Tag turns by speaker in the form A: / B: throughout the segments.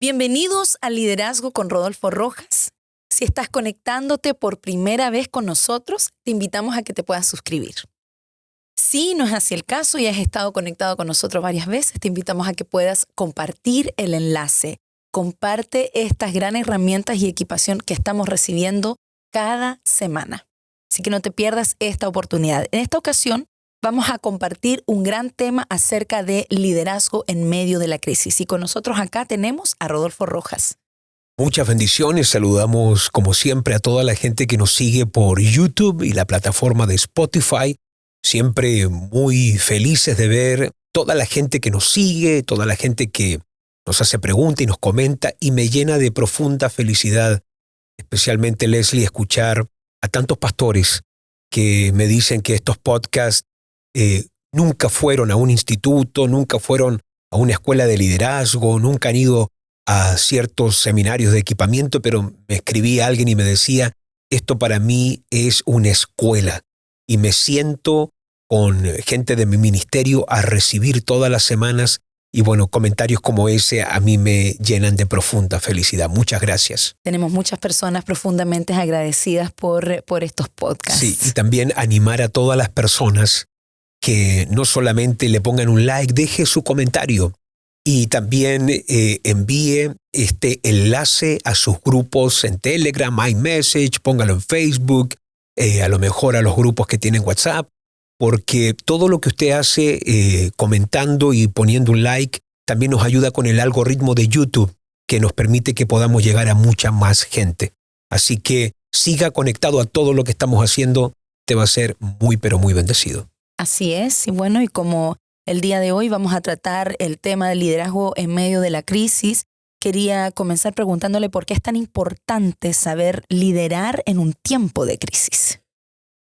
A: Bienvenidos a Liderazgo con Rodolfo Rojas. Si estás conectándote por primera vez con nosotros, te invitamos a que te puedas suscribir. Si no es así el caso y has estado conectado con nosotros varias veces, te invitamos a que puedas compartir el enlace. Comparte estas gran herramientas y equipación que estamos recibiendo cada semana. Así que no te pierdas esta oportunidad. En esta ocasión vamos a compartir un gran tema acerca de liderazgo en medio de la crisis. Y con nosotros acá tenemos a Rodolfo Rojas.
B: Muchas bendiciones. Saludamos como siempre a toda la gente que nos sigue por YouTube y la plataforma de Spotify. Siempre muy felices de ver toda la gente que nos sigue, toda la gente que nos hace preguntas y nos comenta, y me llena de profunda felicidad, especialmente Leslie, escuchar a tantos pastores que me dicen que estos podcasts nunca fueron a un instituto, nunca fueron a una escuela de liderazgo, nunca han ido a ciertos seminarios de equipamiento, pero me escribía alguien y me decía, esto para mí es una escuela y me siento con gente de mi ministerio a recibir todas las semanas, y bueno, comentarios como ese a mí me llenan de profunda felicidad. Muchas gracias.
A: Tenemos muchas personas profundamente agradecidas por estos podcasts.
B: Sí, y también animar a todas las personas que no solamente le pongan un like, deje su comentario y también envíe este enlace a sus grupos en Telegram, iMessage, póngalo en Facebook, a lo mejor a los grupos que tienen WhatsApp, porque todo lo que usted hace comentando y poniendo un like también nos ayuda con el algoritmo de YouTube, que nos permite que podamos llegar a mucha más gente. Así que siga conectado a todo lo que estamos haciendo, te va a ser muy pero muy bendecido.
A: Así es, y bueno, y como el día de hoy vamos a tratar el tema del liderazgo en medio de la crisis, quería comenzar preguntándole por qué es tan importante saber liderar en un tiempo de crisis.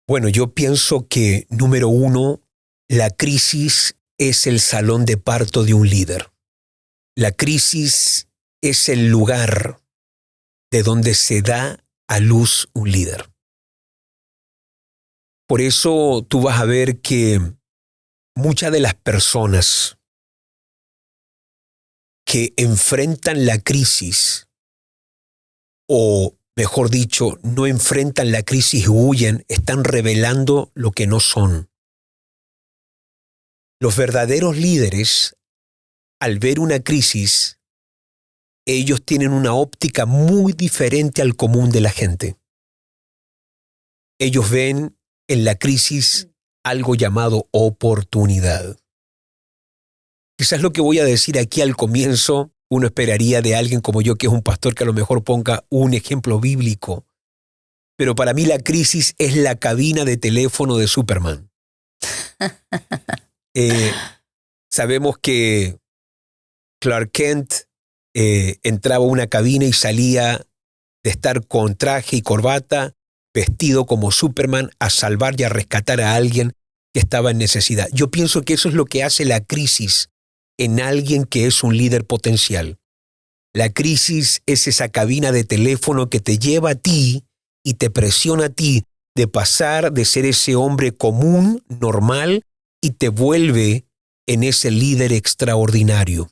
B: Bueno, yo pienso que, número uno, la crisis es el salón de parto de un líder. La crisis es el lugar de donde se da a luz un líder. Por eso tú vas a ver que muchas de las personas que enfrentan la crisis, o mejor dicho, no enfrentan la crisis y huyen, están revelando lo que no son. Los verdaderos líderes, al ver una crisis, ellos tienen una óptica muy diferente al común de la gente. Ellos ven en la crisis algo llamado oportunidad. Quizás lo que voy a decir aquí al comienzo, uno esperaría de alguien como yo, que es un pastor, que a lo mejor ponga un ejemplo bíblico. Pero para mí la crisis es la cabina de teléfono de Superman. Sabemos que Clark Kent entraba a una cabina y salía de estar con traje y corbata, vestido como Superman, a salvar y a rescatar a alguien que estaba en necesidad. Yo pienso que eso es lo que hace la crisis en alguien que es un líder potencial. La crisis es esa cabina de teléfono que te lleva a ti y te presiona a ti de pasar de ser ese hombre común, normal, y te vuelve en ese líder extraordinario.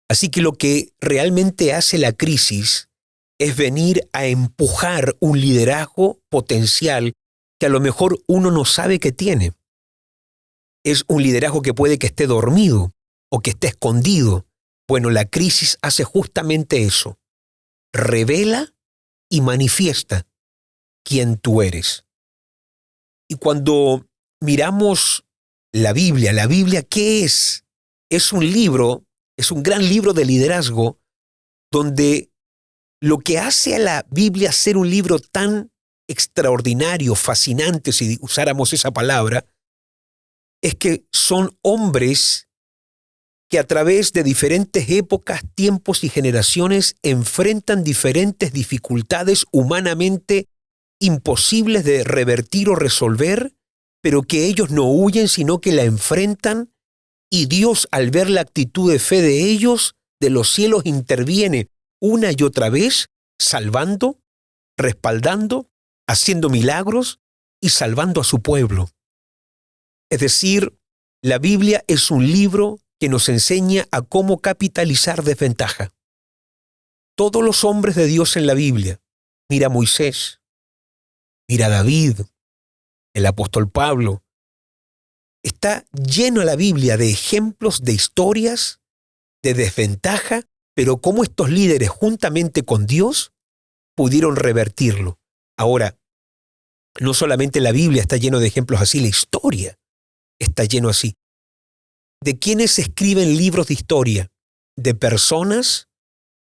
B: Así que lo que realmente hace la crisis es venir a empujar un liderazgo potencial que a lo mejor uno no sabe que tiene. Es un liderazgo que puede que esté dormido o que esté escondido. Bueno, la crisis hace justamente eso. Revela y manifiesta quién tú eres. Y cuando miramos la Biblia, ¿qué es? Es un libro, es un gran libro de liderazgo, donde lo que hace a la Biblia ser un libro tan extraordinario, fascinante, si usáramos esa palabra, es que son hombres que a través de diferentes épocas, tiempos y generaciones enfrentan diferentes dificultades humanamente imposibles de revertir o resolver, pero que ellos no huyen, sino que la enfrentan, y Dios, al ver la actitud de fe de ellos, de los cielos interviene una y otra vez, salvando, respaldando, haciendo milagros y salvando a su pueblo. Es decir, la Biblia es un libro que nos enseña a cómo capitalizar desventaja. Todos los hombres de Dios en la Biblia, mira a Moisés, mira a David, el apóstol Pablo, está lleno la Biblia de ejemplos, de historias, de desventaja, pero cómo estos líderes juntamente con Dios pudieron revertirlo. Ahora, no solamente la Biblia está lleno de ejemplos así, la historia está lleno así. ¿De quiénes escriben libros de historia? De personas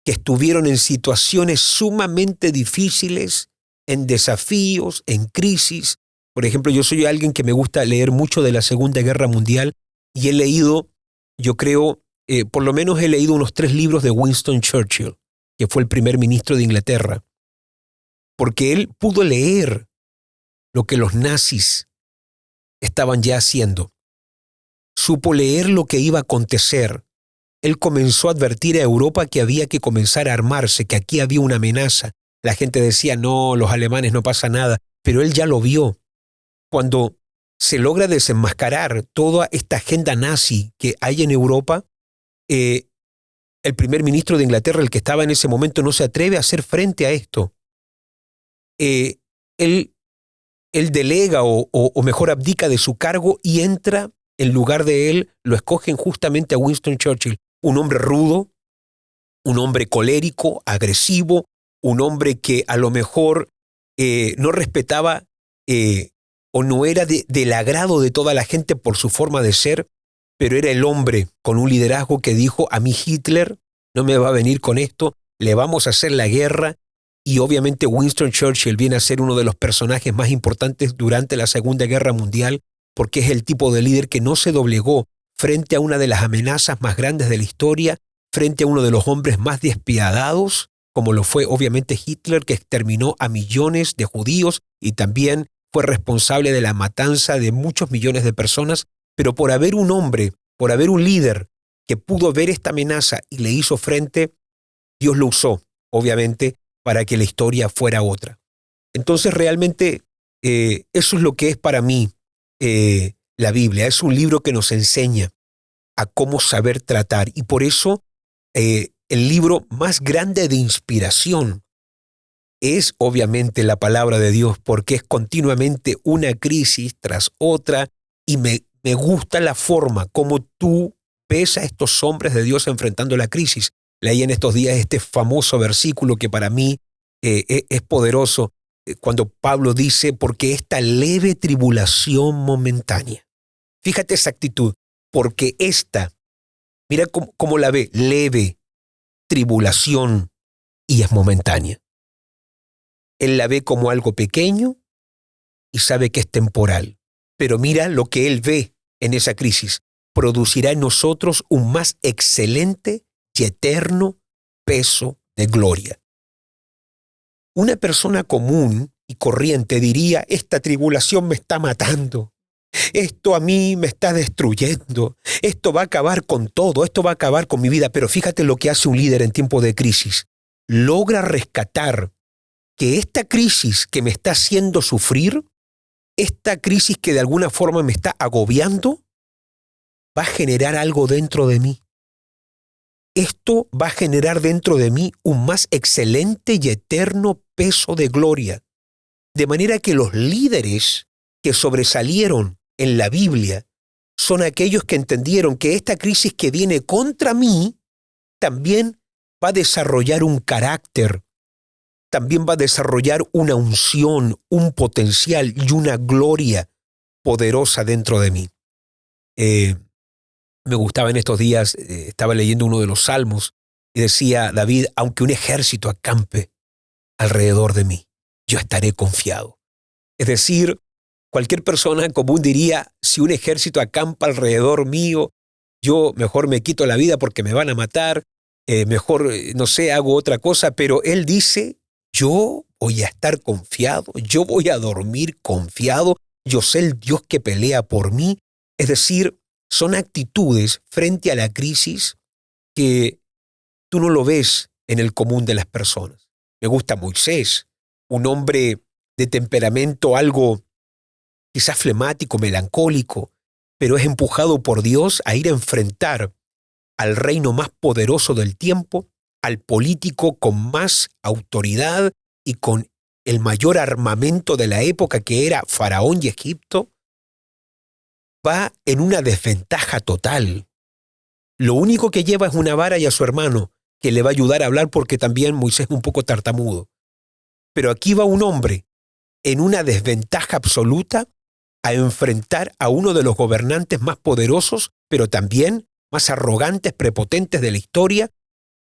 B: que estuvieron en situaciones sumamente difíciles, en desafíos, en crisis. Por ejemplo, yo soy alguien que me gusta leer mucho de la Segunda Guerra Mundial y he leído, yo creo, por lo menos he leído unos 3 libros de Winston Churchill, que fue el primer ministro de Inglaterra, porque él pudo leer lo que los nazis estaban ya haciendo. Supo leer lo que iba a acontecer. Él comenzó a advertir a Europa que había que comenzar a armarse, que aquí había una amenaza. La gente decía, no, los alemanes no pasa nada, pero él ya lo vio. Cuando se logra desenmascarar toda esta agenda nazi que hay en Europa, el primer ministro de Inglaterra, el que estaba en ese momento, no se atreve a hacer frente a esto. Él delega o mejor abdica de su cargo y entra en lugar de él, lo escogen justamente a Winston Churchill, un hombre rudo, un hombre colérico, agresivo, un hombre que a lo mejor no respetaba o no era del agrado de toda la gente por su forma de ser, pero era el hombre con un liderazgo que dijo, a mí Hitler no me va a venir con esto, le vamos a hacer la guerra. Y obviamente Winston Churchill viene a ser uno de los personajes más importantes durante la Segunda Guerra Mundial, porque es el tipo de líder que no se doblegó frente a una de las amenazas más grandes de la historia, frente a uno de los hombres más despiadados, como lo fue obviamente Hitler, que exterminó a millones de judíos y también fue responsable de la matanza de muchos millones de personas, pero por haber un hombre, por haber un líder que pudo ver esta amenaza y le hizo frente, Dios lo usó, obviamente, para que la historia fuera otra. Entonces realmente eso es lo que es para mí la Biblia. Es un libro que nos enseña a cómo saber tratar y por eso el libro más grande de inspiración es obviamente la palabra de Dios, porque es continuamente una crisis tras otra y me gusta la forma como tú ves a estos hombres de Dios enfrentando la crisis. Leí en estos días este famoso versículo que para mí es poderoso, cuando Pablo dice, porque esta leve tribulación momentánea. Fíjate esa actitud, porque esta, mira cómo la ve, leve tribulación y es momentánea. Él la ve como algo pequeño y sabe que es temporal. Pero mira lo que él ve en esa crisis. Producirá en nosotros un más excelente y eterno peso de gloria. Una persona común y corriente diría, esta tribulación me está matando, esto a mí me está destruyendo, esto va a acabar con todo, esto va a acabar con mi vida. Pero fíjate lo que hace un líder en tiempo de crisis. Logra rescatar que esta crisis que me está haciendo sufrir, esta crisis que de alguna forma me está agobiando, va a generar algo dentro de mí. Esto va a generar dentro de mí un más excelente y eterno peso de gloria. De manera que los líderes que sobresalieron en la Biblia son aquellos que entendieron que esta crisis que viene contra mí también va a desarrollar un carácter, también va a desarrollar una unción, un potencial y una gloria poderosa dentro de mí. Me gustaba en estos días, estaba leyendo uno de los salmos y decía David, aunque un ejército acampe alrededor de mí, yo estaré confiado. Es decir, cualquier persona común diría, si un ejército acampa alrededor mío, yo mejor me quito la vida porque me van a matar, mejor, no sé, hago otra cosa, pero él dice, yo voy a estar confiado, yo voy a dormir confiado, yo sé el Dios que pelea por mí. Es decir, son actitudes frente a la crisis que tú no lo ves en el común de las personas. Me gusta Moisés, un hombre de temperamento algo quizás flemático, melancólico, pero es empujado por Dios a ir a enfrentar al reino más poderoso del tiempo, al político con más autoridad y con el mayor armamento de la época, que era Faraón y Egipto, va en una desventaja total. Lo único que lleva es una vara y a su hermano, que le va a ayudar a hablar porque también Moisés es un poco tartamudo. Pero aquí va un hombre en una desventaja absoluta a enfrentar a uno de los gobernantes más poderosos, pero también más arrogantes, prepotentes de la historia,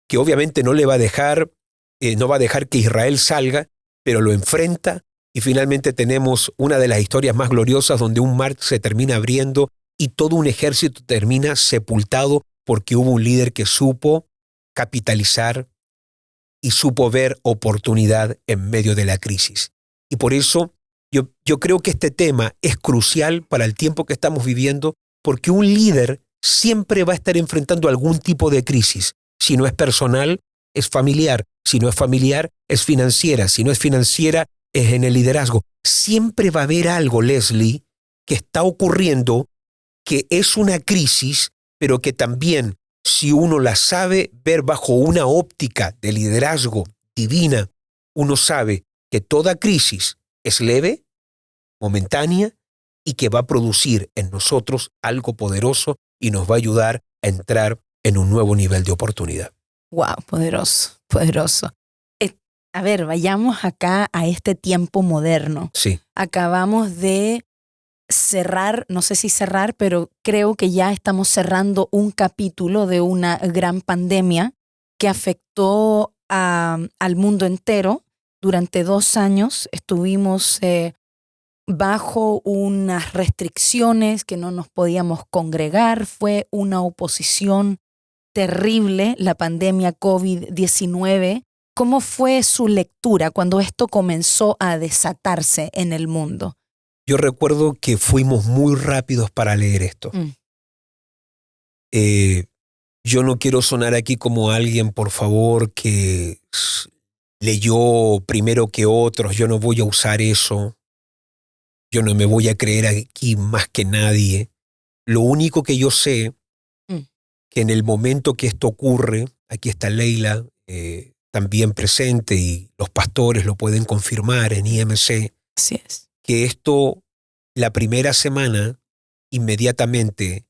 B: que obviamente no va a dejar que Israel salga, pero lo enfrenta, y finalmente tenemos una de las historias más gloriosas donde un mar se termina abriendo y todo un ejército termina sepultado porque hubo un líder que supo capitalizar y supo ver oportunidad en medio de la crisis. Y por eso yo creo que este tema es crucial para el tiempo que estamos viviendo, porque un líder siempre va a estar enfrentando algún tipo de crisis. Si no es personal, es familiar. Si no es familiar, es financiera. Si no es financiera, es en el liderazgo. Siempre va a haber algo, Leslie, que está ocurriendo, que es una crisis, pero que también, si uno la sabe ver bajo una óptica de liderazgo divina, uno sabe que toda crisis es leve, momentánea, y que va a producir en nosotros algo poderoso y nos va a ayudar a entrar en un nuevo nivel de oportunidad.
A: Wow, poderoso, poderoso. A ver, vayamos acá a este tiempo moderno.
B: Sí.
A: Acabamos de cerrar, no sé si cerrar, pero creo que ya estamos cerrando un capítulo de una gran pandemia que afectó al mundo entero. Durante 2 años estuvimos bajo unas restricciones que no nos podíamos congregar. Fue una oposición terrible, la pandemia COVID-19. ¿Cómo fue su lectura cuando esto comenzó a desatarse en el mundo?
B: Yo recuerdo que fuimos muy rápidos para leer esto. Yo no quiero sonar aquí como alguien, por favor, que leyó primero que otros. Yo no voy a usar eso. Yo no me voy a creer aquí más que nadie. Lo único que yo sé, que en el momento que esto ocurre, aquí está Leila también presente y los pastores lo pueden confirmar en IMC.
A: Así es.
B: Que esto, la primera semana, inmediatamente,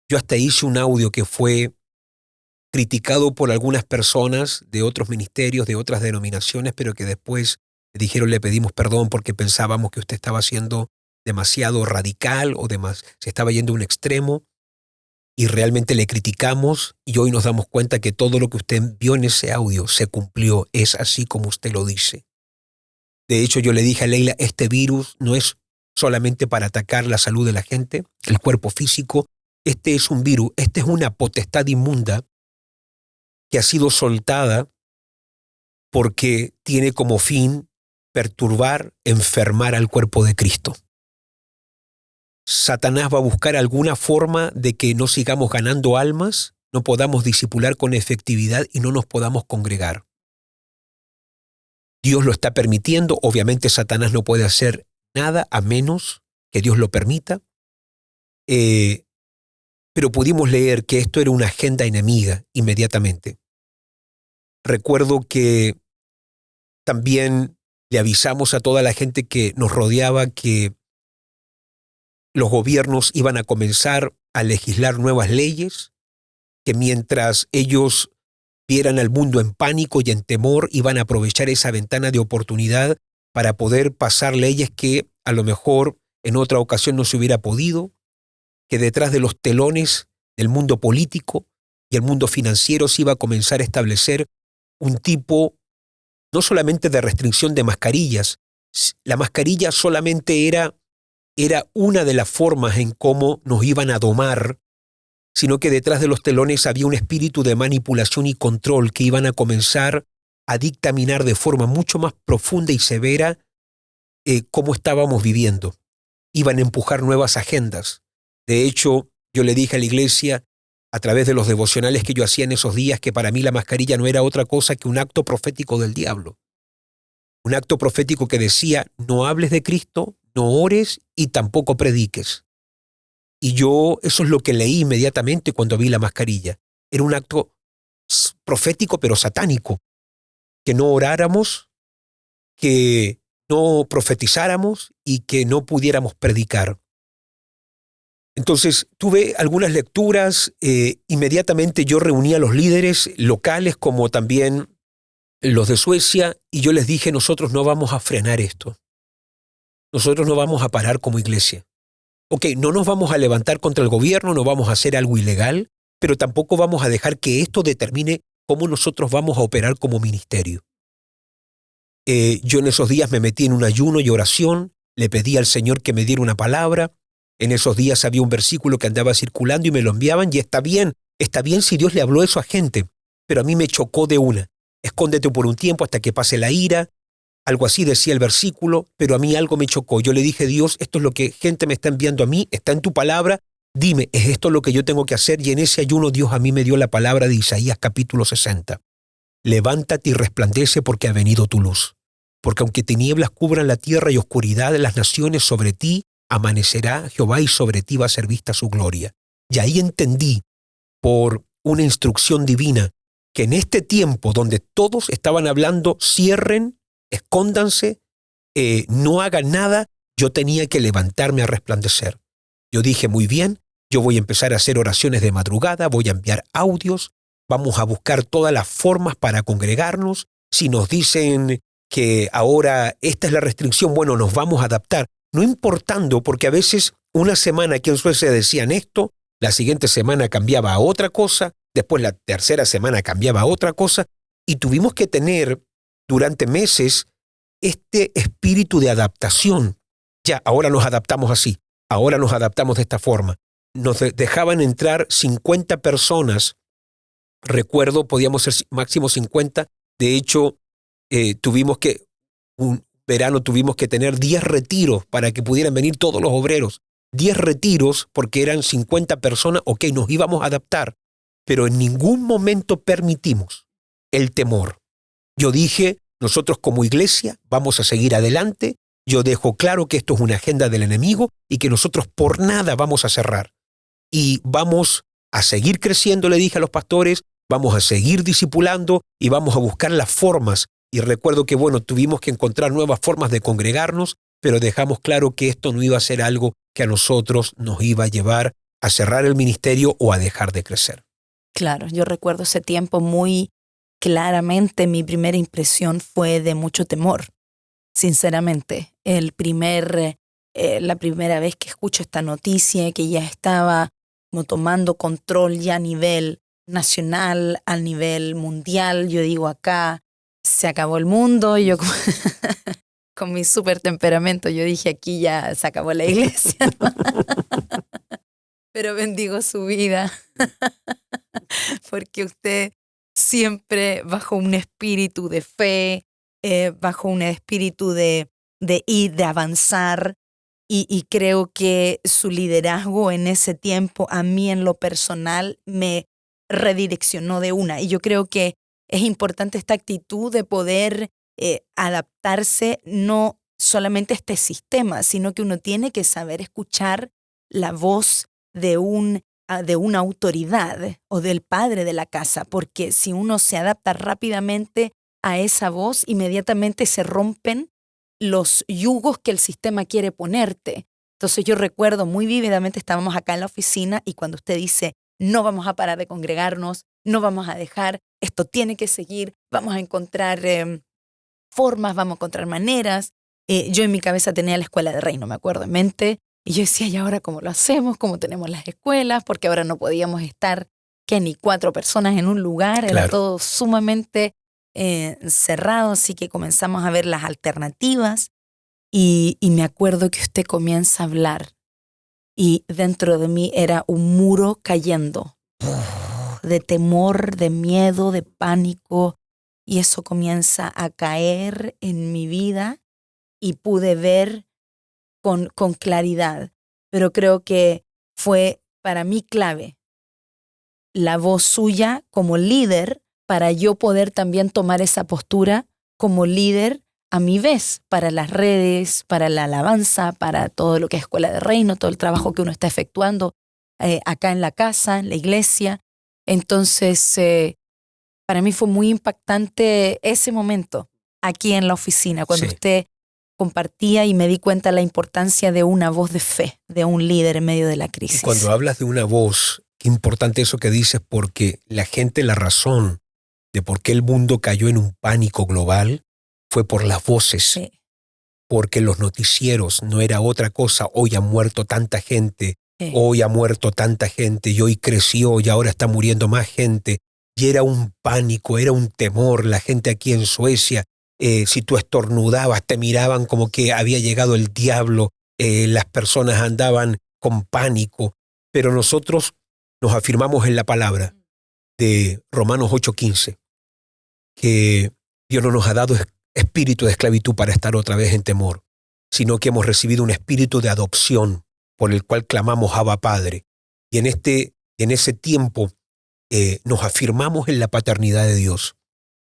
B: yo hasta hice un audio que fue criticado por algunas personas de otros ministerios, de otras denominaciones, pero que después le dijeron, le pedimos perdón porque pensábamos que usted estaba siendo demasiado radical o se estaba yendo a un extremo, y realmente le criticamos, y hoy nos damos cuenta que todo lo que usted vio en ese audio se cumplió, es así como usted lo dice. De hecho, yo le dije a Leila, este virus no es solamente para atacar la salud de la gente, el cuerpo físico. Este es un virus, esta es una potestad inmunda que ha sido soltada porque tiene como fin perturbar, enfermar al cuerpo de Cristo. Satanás va a buscar alguna forma de que no sigamos ganando almas, no podamos discipular con efectividad y no nos podamos congregar. Dios lo está permitiendo. Obviamente Satanás no puede hacer nada a menos que Dios lo permita. Pero pudimos leer que esto era una agenda enemiga inmediatamente. Recuerdo que también le avisamos a toda la gente que nos rodeaba que los gobiernos iban a comenzar a legislar nuevas leyes, que mientras ellos vieran al mundo en pánico y en temor, iban a aprovechar esa ventana de oportunidad para poder pasar leyes que a lo mejor en otra ocasión no se hubiera podido, que detrás de los telones del mundo político y el mundo financiero se iba a comenzar a establecer un tipo no solamente de restricción de mascarillas. La mascarilla solamente era una de las formas en cómo nos iban a domar, sino que detrás de los telones había un espíritu de manipulación y control que iban a comenzar a dictaminar de forma mucho más profunda y severa cómo estábamos viviendo. Iban a empujar nuevas agendas. De hecho, yo le dije a la iglesia, a través de los devocionales que yo hacía en esos días, que para mí la mascarilla no era otra cosa que un acto profético del diablo. Un acto profético que decía, no hables de Cristo, no ores y tampoco prediques. Y yo, eso es lo que leí inmediatamente cuando vi la mascarilla. Era un acto profético pero satánico. Que no oráramos, que no profetizáramos y que no pudiéramos predicar. Entonces tuve algunas lecturas, inmediatamente yo reuní a los líderes locales como también los de Suecia y yo les dije, nosotros no vamos a frenar esto. Nosotros no vamos a parar como iglesia. Ok, no nos vamos a levantar contra el gobierno, no vamos a hacer algo ilegal, pero tampoco vamos a dejar que esto determine cómo nosotros vamos a operar como ministerio. Yo en esos días me metí en un ayuno y oración, le pedí al Señor que me diera una palabra. En esos días había un versículo que andaba circulando y me lo enviaban y está bien si Dios le habló eso a gente, pero a mí me chocó de una. Escóndete por un tiempo hasta que pase la ira, algo así decía el versículo, pero a mí algo me chocó. Yo le dije, Dios, esto es lo que gente me está enviando a mí, está en tu palabra, dime, ¿es esto lo que yo tengo que hacer? Y en ese ayuno Dios a mí me dio la palabra de Isaías capítulo 60. Levántate y resplandece porque ha venido tu luz. Porque aunque tinieblas cubran la tierra y oscuridad de las naciones, sobre ti amanecerá Jehová y sobre ti va a ser vista su gloria. Y ahí entendí, por una instrucción divina, que en este tiempo donde todos estaban hablando, cierren, escóndanse, no hagan nada, yo tenía que levantarme a resplandecer. Yo dije, muy bien, yo voy a empezar a hacer oraciones de madrugada, voy a enviar audios, vamos a buscar todas las formas para congregarnos. Si nos dicen que ahora esta es la restricción, bueno, nos vamos a adaptar. No importando, porque a veces una semana aquí en Suecia decían esto, la siguiente semana cambiaba a otra cosa, después la tercera semana cambiaba a otra cosa, y tuvimos que tener durante meses este espíritu de adaptación. Ya, ahora nos adaptamos así, ahora nos adaptamos de esta forma. Nos dejaban entrar 50 personas, recuerdo, podíamos ser máximo 50, de hecho, un verano tuvimos que tener 10 retiros para que pudieran venir todos los obreros. 10 retiros porque eran 50 personas, ok, nos íbamos a adaptar, pero en ningún momento permitimos el temor. Yo dije, nosotros como iglesia vamos a seguir adelante, yo dejo claro que esto es una agenda del enemigo y que nosotros por nada vamos a cerrar. Y vamos a seguir creciendo, le dije a los pastores, vamos a seguir discipulando y vamos a buscar las formas. Y recuerdo que, bueno, tuvimos que encontrar nuevas formas de congregarnos, pero dejamos claro que esto no iba a ser algo que a nosotros nos iba a llevar a cerrar el ministerio o a dejar de crecer.
A: Claro, yo recuerdo ese tiempo muy claramente. Mi primera impresión fue de mucho temor, sinceramente. La primera vez que escucho esta noticia, que ya estaba como tomando control ya a nivel nacional, a nivel mundial, yo digo acá, se acabó el mundo, y yo con mi súper temperamento, yo dije aquí ya se acabó la iglesia, ¿no? Pero bendigo su vida, porque usted siempre bajo un espíritu de fe, bajo un espíritu de ir, de avanzar, y creo que su liderazgo en ese tiempo, a mí en lo personal, me redireccionó de una. Y yo creo que es importante esta actitud de poder adaptarse no solamente a este sistema, sino que uno tiene que saber escuchar la voz de una autoridad o del padre de la casa, porque si uno se adapta rápidamente a esa voz, inmediatamente se rompen los yugos que el sistema quiere ponerte. Entonces yo recuerdo muy vívidamente, estábamos acá en la oficina y cuando usted dice, no vamos a parar de congregarnos, no vamos a dejar, esto tiene que seguir, vamos a encontrar formas, vamos a encontrar maneras. Yo en mi cabeza tenía la escuela de reino, me acuerdo en mente, y yo decía, ¿y ahora cómo lo hacemos? ¿Cómo tenemos las escuelas? Porque ahora no podíamos estar que ni 4 personas en un lugar, era todo sumamente cerrado, así que comenzamos a ver las alternativas y me acuerdo que usted comienza a hablar y dentro de mí era un muro cayendo de temor, de miedo, de pánico, y eso comienza a caer en mi vida y pude ver con claridad, pero creo que fue para mí clave la voz suya como líder para yo poder también tomar esa postura como líder a mi vez para las redes, para la alabanza, para todo lo que es Escuela de Reino, todo el trabajo que uno está efectuando acá en la casa, en la iglesia. Entonces, para mí fue muy impactante ese momento aquí en la oficina, cuando
B: Sí.
A: usted compartía y me di cuenta la importancia de una voz de fe, de un líder en medio de la
B: Y
A: crisis.
B: cuando hablas de una voz, qué importante eso que dices, porque la razón de por qué el mundo cayó en un pánico global fue por las voces.
A: Sí.
B: Porque los noticieros no era otra cosa. Hoy ha muerto tanta gente,
A: Sí.
B: hoy ha muerto tanta gente, y hoy creció y ahora está muriendo más gente. Y era un pánico, era un temor. La gente aquí en Suecia, si tú estornudabas, te miraban como que había llegado el diablo. Las personas andaban con pánico. Pero nosotros nos afirmamos en la palabra de Romanos 8:15, que Dios no nos ha dado espíritu de esclavitud para estar otra vez en temor, sino que hemos recibido un espíritu de adopción por el cual clamamos Abba Padre. Y en ese tiempo nos afirmamos en la paternidad de Dios.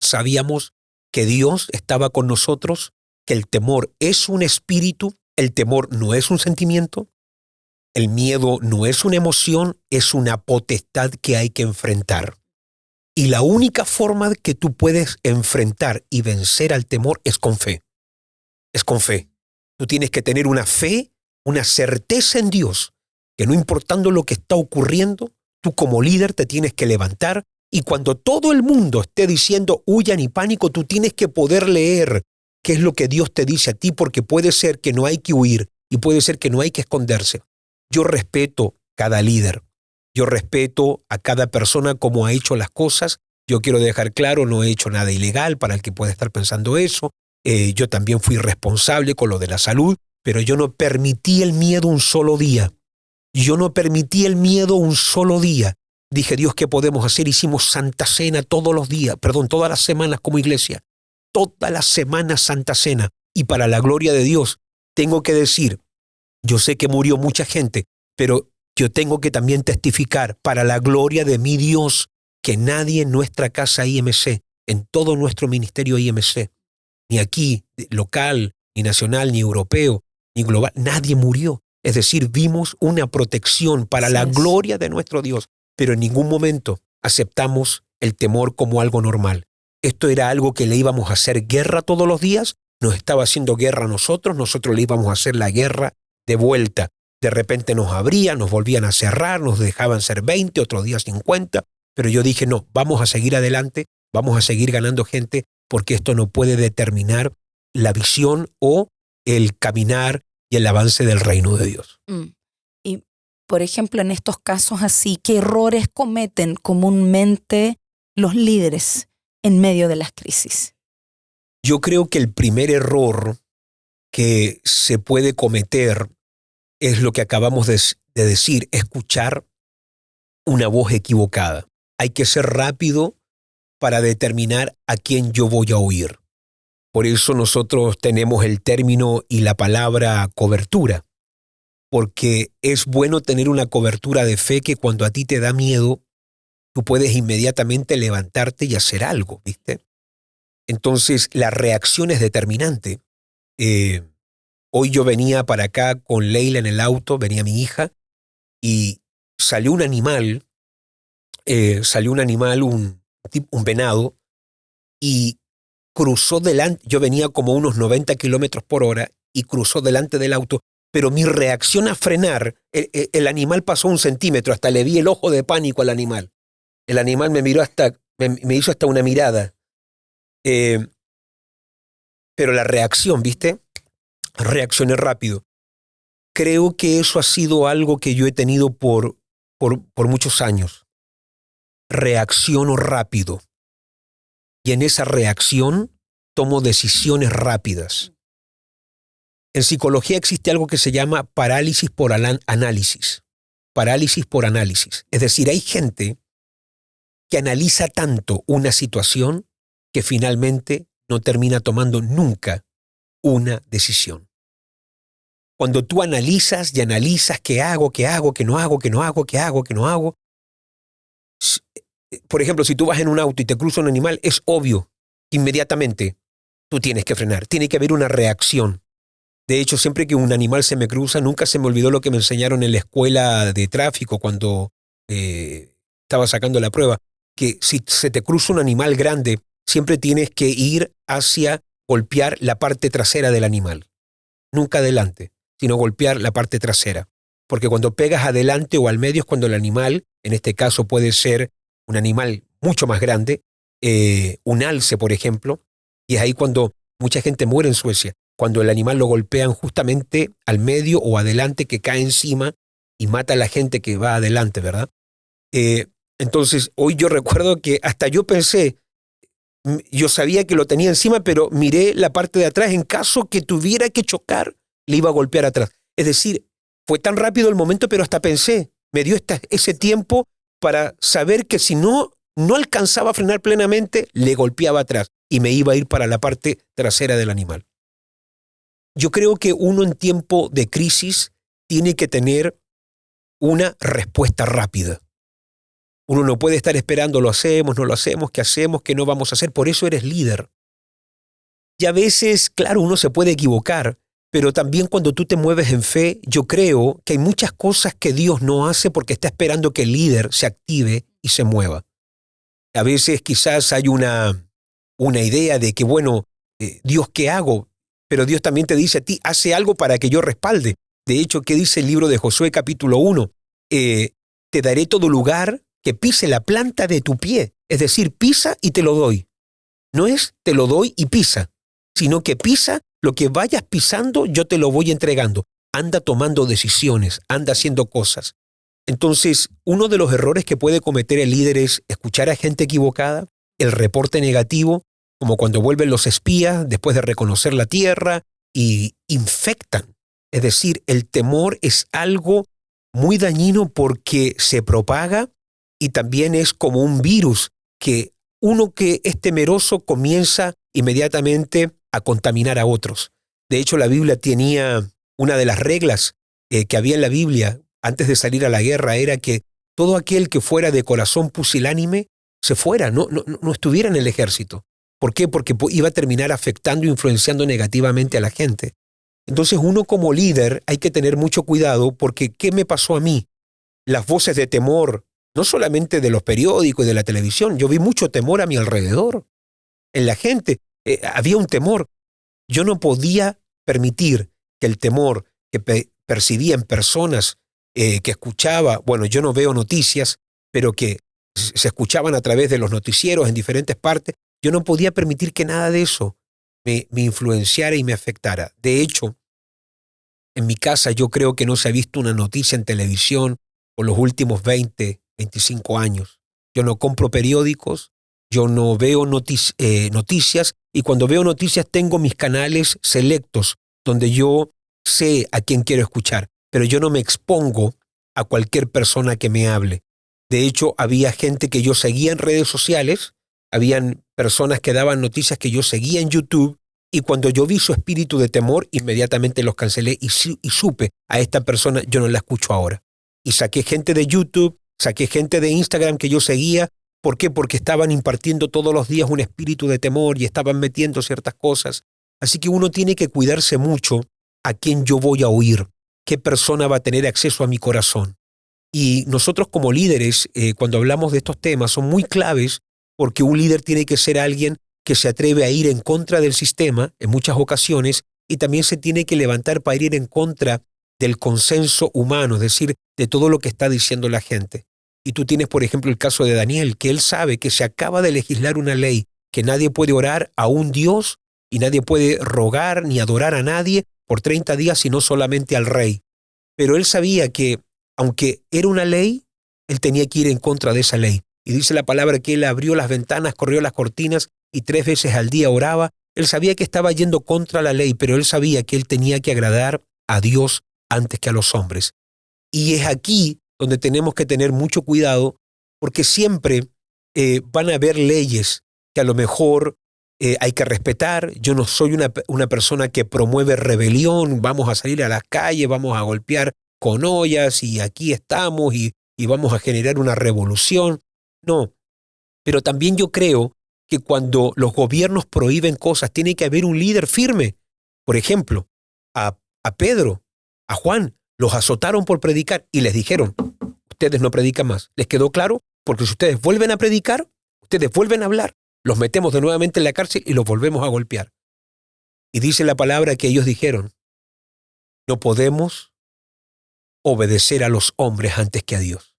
B: Sabíamos que Dios estaba con nosotros, que el temor es un espíritu, el temor no es un sentimiento, el miedo no es una emoción, es una potestad que hay que enfrentar. Y la única forma que tú puedes enfrentar y vencer al temor es con fe. Es con fe. Tú tienes que tener una fe, una certeza en Dios, que no importando lo que está ocurriendo, tú como líder te tienes que levantar, y cuando todo el mundo esté diciendo huyan y pánico, tú tienes que poder leer qué es lo que Dios te dice a ti, porque puede ser que no hay que huir y puede ser que no hay que esconderse. Yo respeto cada líder. Yo respeto a cada persona como ha hecho las cosas. Yo quiero dejar claro, no he hecho nada ilegal para el que pueda estar pensando eso. Yo también fui responsable con lo de la salud, pero yo no permití el miedo un solo día. Yo no permití el miedo un solo día. Dije, Dios, ¿qué podemos hacer? Hicimos Santa Cena todos los días, todas las semanas como iglesia. Todas las semanas Santa Cena. Y para la gloria de Dios, tengo que decir, yo sé que murió mucha gente, pero yo tengo que también testificar para la gloria de mi Dios que nadie en nuestra casa IMC, en todo nuestro ministerio IMC, ni aquí, local, ni nacional, ni europeo, ni global, nadie murió. Es decir, vimos una protección para la gloria de nuestro Dios, pero en ningún momento aceptamos el temor como algo normal. Esto era algo que le íbamos a hacer guerra todos los días, nos estaba haciendo guerra a nosotros le íbamos a hacer la guerra de vuelta. De repente nos abrían, nos volvían a cerrar, nos dejaban ser 20, otros días 50, pero yo dije, no, vamos a seguir adelante, vamos a seguir ganando gente, porque esto no puede determinar la visión o el caminar y el avance del reino de Dios.
A: Y, por ejemplo, en estos casos así, ¿qué errores cometen comúnmente los líderes en medio de las crisis?
B: Yo creo que el primer error que se puede cometer es lo que acabamos de decir, escuchar una voz equivocada. Hay que ser rápido para determinar a quién yo voy a oír. Por eso nosotros tenemos el término y la palabra cobertura, porque es bueno tener una cobertura de fe que cuando a ti te da miedo, tú puedes inmediatamente levantarte y hacer algo, ¿viste? Entonces, la reacción es determinante. Hoy yo venía para acá con Leila en el auto, venía mi hija, y salió un animal, un venado, y cruzó delante. Yo venía como unos 90 kilómetros por hora y cruzó delante del auto, pero mi reacción a frenar, el animal pasó 1 centímetro, hasta le vi el ojo de pánico al animal. El animal me miró me hizo hasta una mirada. Pero la reacción, ¿viste? Reaccioné rápido. Creo que eso ha sido algo que yo he tenido por muchos años. Reacciono rápido. Y en esa reacción tomo decisiones rápidas. En psicología existe algo que se llama parálisis por análisis. Parálisis por análisis. Es decir, hay gente que analiza tanto una situación que finalmente no termina tomando nunca una decisión. Cuando tú analizas y analizas qué hago, qué no hago, qué no hago, qué hago, qué no hago. Por ejemplo, si tú vas en un auto y te cruza un animal, es obvio, inmediatamente, tú tienes que frenar. Tiene que haber una reacción. De hecho, siempre que un animal se me cruza, nunca se me olvidó lo que me enseñaron en la escuela de tráfico cuando estaba sacando la prueba, que si se te cruza un animal grande, siempre tienes que ir hacia golpear la parte trasera del animal. Nunca adelante, sino golpear la parte trasera. Porque cuando pegas adelante o al medio es cuando el animal, en este caso puede ser un animal mucho más grande, un alce, por ejemplo, y es ahí cuando mucha gente muere en Suecia, cuando el animal lo golpean justamente al medio o adelante, que cae encima y mata a la gente que va adelante, ¿verdad? Entonces, hoy yo recuerdo que hasta yo pensé, yo sabía que lo tenía encima, pero miré la parte de atrás, en caso que tuviera que chocar, le iba a golpear atrás. Es decir, fue tan rápido el momento, pero hasta pensé, me dio ese tiempo para saber que si no alcanzaba a frenar plenamente, le golpeaba atrás y me iba a ir para la parte trasera del animal. Yo creo que uno en tiempo de crisis tiene que tener una respuesta rápida. Uno no puede estar esperando, lo hacemos, no lo hacemos, qué no vamos a hacer. Por eso eres líder. Y a veces, claro, uno se puede equivocar, pero también cuando tú te mueves en fe, yo creo que hay muchas cosas que Dios no hace porque está esperando que el líder se active y se mueva. A veces quizás hay una idea de que, bueno, Dios, ¿qué hago? Pero Dios también te dice a ti, hace algo para que yo respalde. De hecho, ¿qué dice el libro de Josué capítulo 1? Te daré todo lugar que pise la planta de tu pie. Es decir, pisa y te lo doy. No es te lo doy y pisa, sino que pisa, lo que vayas pisando yo te lo voy entregando. Anda tomando decisiones, anda haciendo cosas. Entonces, uno de los errores que puede cometer el líder es escuchar a gente equivocada, el reporte negativo, como cuando vuelven los espías después de reconocer la tierra y infectan. Es decir, el temor es algo muy dañino porque se propaga y también es como un virus que uno que es temeroso comienza inmediatamente a contaminar a otros. De hecho, la Biblia tenía una de las reglas que había en la Biblia antes de salir a la guerra, era que todo aquel que fuera de corazón pusilánime se fuera, no estuviera en el ejército. ¿Por qué? Porque iba a terminar afectando e influenciando negativamente a la gente. Entonces uno como líder hay que tener mucho cuidado porque ¿qué me pasó a mí? Las voces de temor, no solamente de los periódicos y de la televisión, yo vi mucho temor a mi alrededor. En la gente había un temor. Yo no podía permitir que el temor que percibía en personas que escuchaba, bueno, yo no veo noticias, pero que se escuchaban a través de los noticieros en diferentes partes, yo no podía permitir que nada de eso me influenciara y me afectara. De hecho, en mi casa yo creo que no se ha visto una noticia en televisión por los últimos 20, 25 años. Yo no compro periódicos, yo no veo noticias, y cuando veo noticias tengo mis canales selectos donde yo sé a quién quiero escuchar, pero yo no me expongo a cualquier persona que me hable. De hecho, había gente que yo seguía en redes sociales, habían personas que daban noticias que yo seguía en YouTube, y cuando yo vi su espíritu de temor, inmediatamente los cancelé y supe, a esta persona yo no la escucho ahora. Y saqué gente de YouTube, saqué gente de Instagram que yo seguía. ¿Por qué? Porque estaban impartiendo todos los días un espíritu de temor y estaban metiendo ciertas cosas. Así que uno tiene que cuidarse mucho a quién yo voy a oír, qué persona va a tener acceso a mi corazón. Y nosotros como líderes, cuando hablamos de estos temas, son muy claves porque un líder tiene que ser alguien que se atreve a ir en contra del sistema en muchas ocasiones y también se tiene que levantar para ir en contra del consenso humano, es decir, de todo lo que está diciendo la gente. Y tú tienes, por ejemplo, el caso de Daniel, que él sabe que se acaba de legislar una ley, que nadie puede orar a un Dios y nadie puede rogar ni adorar a nadie por 30 días, sino solamente al rey. Pero él sabía que, aunque era una ley, él tenía que ir en contra de esa ley. Y dice la palabra que él abrió las ventanas, corrió las cortinas y 3 veces al día oraba. Él sabía que estaba yendo contra la ley, pero él sabía que él tenía que agradar a Dios antes que a los hombres. Y es aquí donde tenemos que tener mucho cuidado, porque siempre van a haber leyes que a lo mejor hay que respetar. Yo no soy una persona que promueve rebelión, vamos a salir a las calles, vamos a golpear con ollas y aquí estamos y vamos a generar una revolución. No, pero también yo creo que cuando los gobiernos prohíben cosas, tiene que haber un líder firme. Por ejemplo, a Pedro, a Juan, los azotaron por predicar y les dijeron, ustedes no predican más. ¿Les quedó claro? Porque si ustedes vuelven a predicar, ustedes vuelven a hablar, los metemos de nuevamente en la cárcel y los volvemos a golpear. Y dice la palabra que ellos dijeron, no podemos obedecer a los hombres antes que a Dios.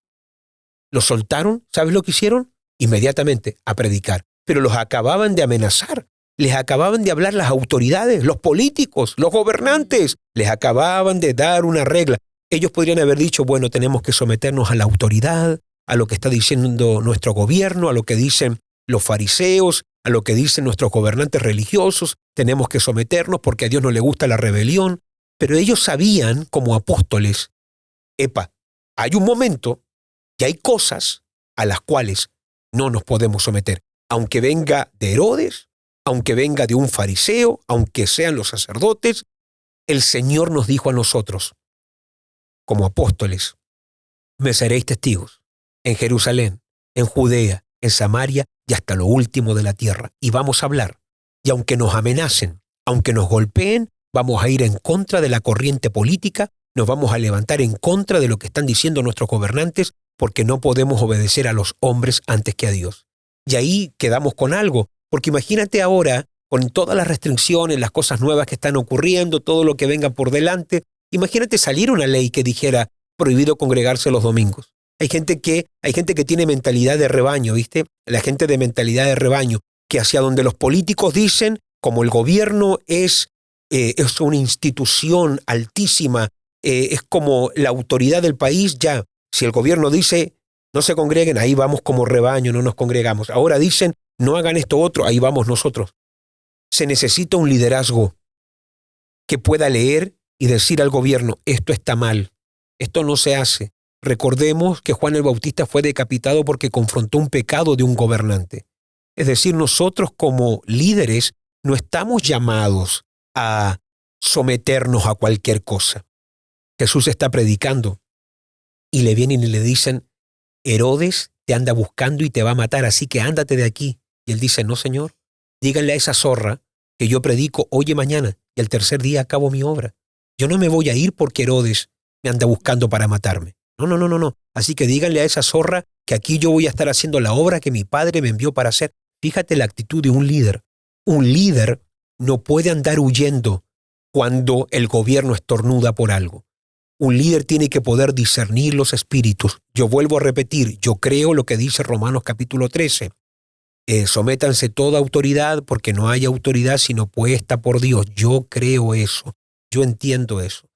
B: Los soltaron, ¿sabes lo que hicieron? Inmediatamente a predicar. Pero los acababan de amenazar, les acababan de hablar las autoridades, los políticos, los gobernantes, les acababan de dar una regla. Ellos podrían haber dicho, bueno, tenemos que someternos a la autoridad, a lo que está diciendo nuestro gobierno, a lo que dicen los fariseos, a lo que dicen nuestros gobernantes religiosos, tenemos que someternos porque a Dios no le gusta la rebelión. Pero ellos sabían, como apóstoles, hay un momento y hay cosas a las cuales no nos podemos someter. Aunque venga de Herodes, aunque venga de un fariseo, aunque sean los sacerdotes, el Señor nos dijo a nosotros, como apóstoles, me seréis testigos en Jerusalén, en Judea, en Samaria y hasta lo último de la tierra. Y vamos a hablar. Y aunque nos amenacen, aunque nos golpeen, vamos a ir en contra de la corriente política, nos vamos a levantar en contra de lo que están diciendo nuestros gobernantes, porque no podemos obedecer a los hombres antes que a Dios. Y ahí quedamos con algo, porque imagínate ahora, con todas las restricciones, las cosas nuevas que están ocurriendo, todo lo que venga por delante, imagínate salir una ley que dijera prohibido congregarse los domingos. Hay gente que tiene mentalidad de rebaño, ¿viste? La gente de mentalidad de rebaño, que hacia donde los políticos dicen, como el gobierno es una institución altísima, es como la autoridad del país, ya, si el gobierno dice, no se congreguen, ahí vamos como rebaño, no nos congregamos. Ahora dicen, no hagan esto otro, ahí vamos nosotros. Se necesita un liderazgo que pueda leer y decir al gobierno, esto está mal, esto no se hace. Recordemos que Juan el Bautista fue decapitado porque confrontó un pecado de un gobernante. Es decir, nosotros como líderes no estamos llamados a someternos a cualquier cosa. Jesús está predicando y le vienen y le dicen, Herodes te anda buscando y te va a matar, así que ándate de aquí. Y él dice, no, Señor, díganle a esa zorra que yo predico hoy y mañana y al tercer día acabo mi obra. Yo no me voy a ir porque Herodes me anda buscando para matarme. No. Así que díganle a esa zorra que aquí yo voy a estar haciendo la obra que mi padre me envió para hacer. Fíjate la actitud de un líder. Un líder no puede andar huyendo cuando el gobierno estornuda por algo. Un líder tiene que poder discernir los espíritus. Yo vuelvo a repetir, yo creo lo que dice Romanos capítulo 13. Sométanse toda autoridad porque no hay autoridad sino puesta por Dios. Yo creo eso. Yo entiendo eso.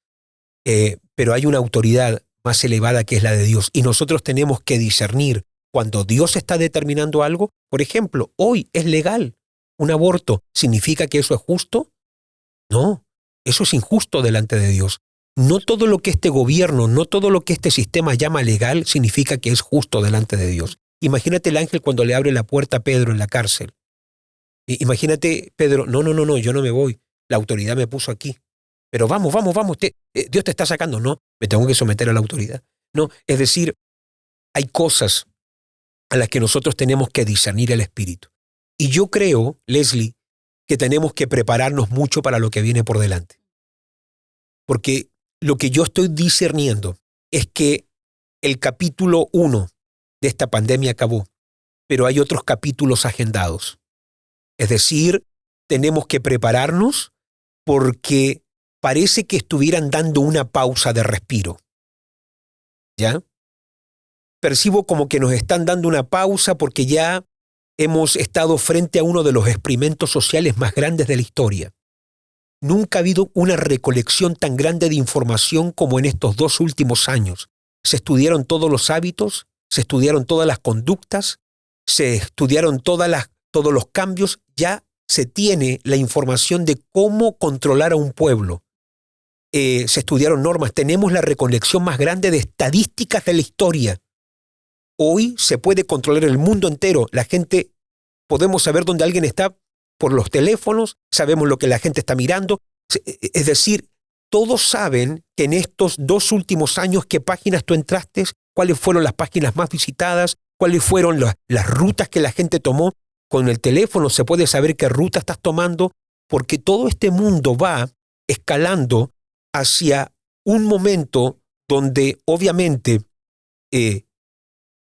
B: Pero hay una autoridad más elevada que es la de Dios. Y nosotros tenemos que discernir cuando Dios está determinando algo. Por ejemplo, hoy es legal un aborto. ¿Significa que eso es justo? No, eso es injusto delante de Dios. No todo lo que este gobierno, no todo lo que este sistema llama legal significa que es justo delante de Dios. Imagínate el ángel cuando le abre la puerta a Pedro en la cárcel. Imagínate, Pedro, no, yo no me voy. La autoridad me puso aquí. Pero vamos, Dios te está sacando. No, me tengo que someter a la autoridad. No, es decir, hay cosas a las que nosotros tenemos que discernir el espíritu. Y yo creo, Leslie, que tenemos que prepararnos mucho para lo que viene por delante. Porque lo que yo estoy discerniendo es que el capítulo 1 de esta pandemia acabó, pero hay otros capítulos agendados. Es decir, tenemos que prepararnos porque parece que estuvieran dando una pausa de respiro. ¿Ya? Percibo como que nos están dando una pausa porque ya hemos estado frente a uno de los experimentos sociales más grandes de la historia. Nunca ha habido una recolección tan grande de información como en estos 2 últimos años. Se estudiaron todos los hábitos, se estudiaron todas las conductas, se estudiaron todos los cambios. Ya se tiene la información de cómo controlar a un pueblo. Se estudiaron normas. Tenemos la recolección más grande de estadísticas de la historia. Hoy se puede controlar el mundo entero. La gente, podemos saber dónde alguien está por los teléfonos, sabemos lo que la gente está mirando. Es decir, todos saben que en estos 2 últimos años qué páginas tú entraste, cuáles fueron las páginas más visitadas, cuáles fueron las rutas que la gente tomó. Con el teléfono se puede saber qué ruta estás tomando, porque todo este mundo va escalando hacia un momento donde obviamente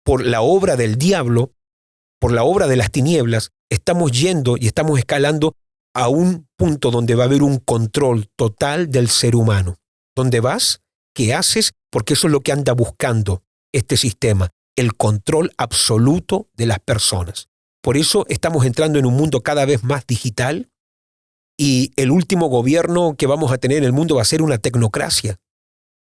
B: por la obra del diablo, por la obra de las tinieblas, estamos yendo y estamos escalando a un punto donde va a haber un control total del ser humano. ¿Dónde vas? ¿Qué haces? Porque eso es lo que anda buscando este sistema, el control absoluto de las personas. Por eso estamos entrando en un mundo cada vez más digital y el último gobierno que vamos a tener en el mundo va a ser una tecnocracia,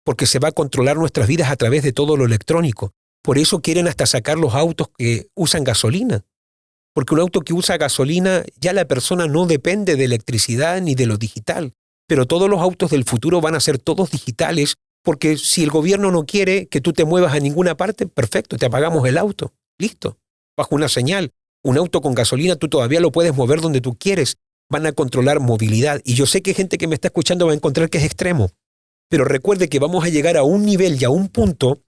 B: porque se va a controlar nuestras vidas a través de todo lo electrónico. Por eso quieren hasta sacar los autos que usan gasolina, porque un auto que usa gasolina ya la persona no depende de electricidad ni de lo digital, pero todos los autos del futuro van a ser todos digitales, porque si el gobierno no quiere que tú te muevas a ninguna parte, perfecto, te apagamos el auto, listo, bajo una señal. Un auto con gasolina tú todavía lo puedes mover donde tú quieres, van a controlar movilidad. Y yo sé que gente que me está escuchando va a encontrar que es extremo, pero recuerde que vamos a llegar a un nivel y a un punto